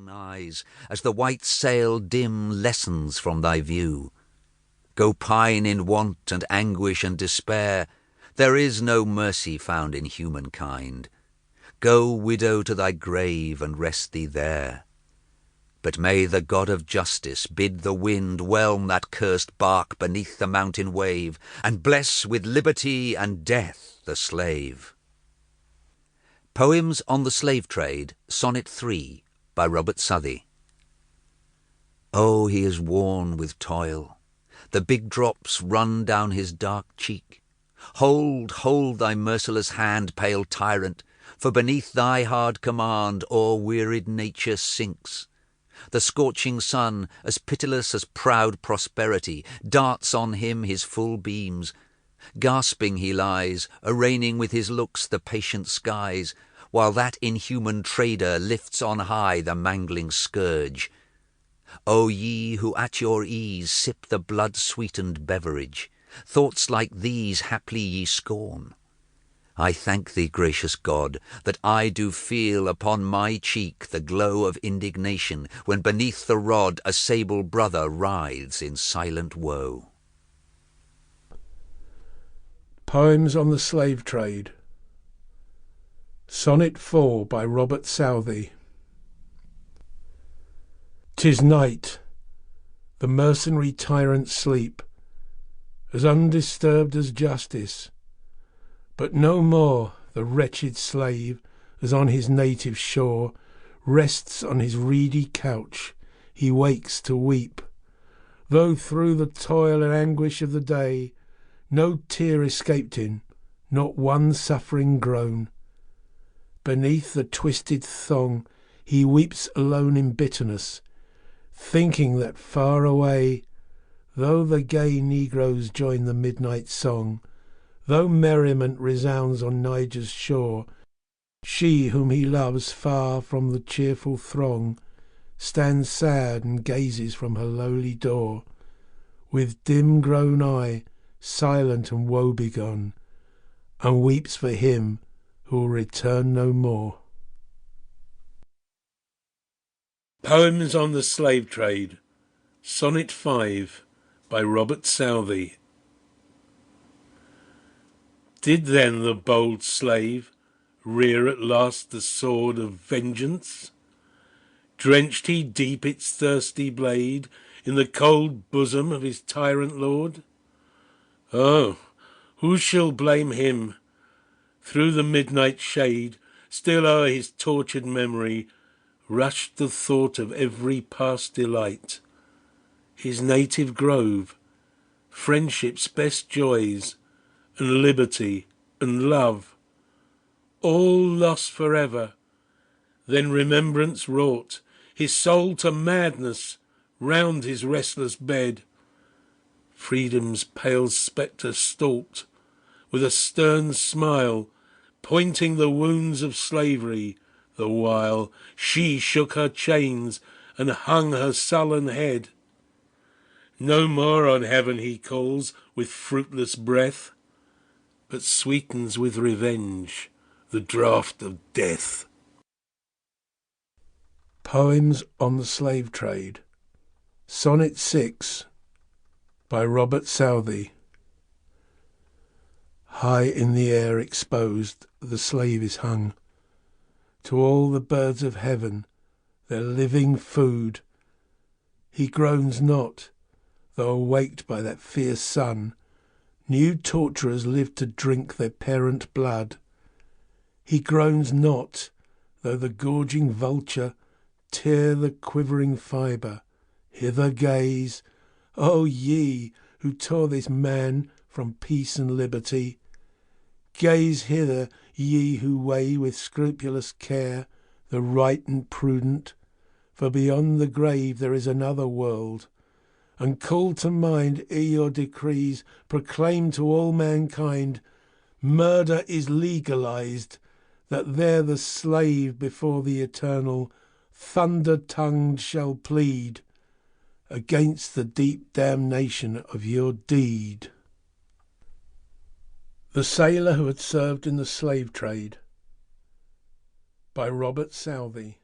thine eyes, as the white sail dim lessens from thy view. Go pine in want and anguish and despair, there is no mercy found in humankind. Go, widow, to thy grave and rest thee there. But may the God of justice bid the wind whelm that cursed bark beneath the mountain wave, and bless with liberty and death the slave. Poems on the Slave Trade, Sonnet 3, by Robert Southey. Oh, he is worn with toil. The big drops run down his dark cheek. Hold, hold thy merciless hand, pale tyrant, for beneath thy hard command o'er-wearied nature sinks. The scorching sun, as pitiless as proud prosperity, darts on him his full beams. Gasping he lies, arraigning with his looks the patient skies, while that inhuman trader lifts on high the mangling scourge. O ye who at your ease sip the blood-sweetened beverage, thoughts like these haply ye scorn. I thank thee, gracious God, that I do feel upon my cheek the glow of indignation, when beneath the rod a sable brother writhes in silent woe. Poems on the Slave Trade, Sonnet 4, by Robert Southey. 'Tis night, the mercenary tyrants sleep, as undisturbed as justice, but no more the wretched slave, as on his native shore, rests on his reedy couch, he wakes to weep, though through the toil and anguish of the day no tear escaped him, not one suffering groan. Beneath the twisted thong he weeps alone in bitterness, thinking that far away, though the gay negroes join the midnight song, though merriment resounds on Niger's shore, she whom he loves far from the cheerful throng stands sad and gazes from her lowly door, with dim-grown eye, silent and woe-begone, and weeps for him who will return no more. Poems on the Slave Trade, Sonnet 5, by Robert Southey. Did then the bold slave rear at last the sword of vengeance? Drenched he deep its thirsty blade in the cold bosom of his tyrant lord? Oh, who shall blame him? Through the midnight shade, still o'er his tortured memory, rushed the thought of every past delight. His native grove, friendship's best joys, and liberty and love, all lost forever. Then remembrance wrought his soul to madness round his restless bed. Freedom's pale spectre stalked with a stern smile, pointing the wounds of slavery, the while she shook her chains and hung her sullen head. No more on heaven he calls with fruitless breath, but sweetens with revenge the draught of death. Poems on the Slave Trade, Sonnet 6, by Robert Southey. High in the air exposed the slave is hung, to all the birds of heaven their living food. He groans not, though awaked by that fierce sun, new torturers live to drink their parent blood. He groans not, though the gorging vulture tear the quivering fibre. Hither gaze, O ye who tore this man from peace and liberty. Gaze hither, ye who weigh with scrupulous care the right and prudent, for beyond the grave there is another world, and call to mind ere your decrees proclaim to all mankind, murder is legalized, that there the slave before the eternal thunder-tongued shall plead against the deep damnation of your deed. The Sailor Who Had Served in the Slave Trade, by Robert Southey.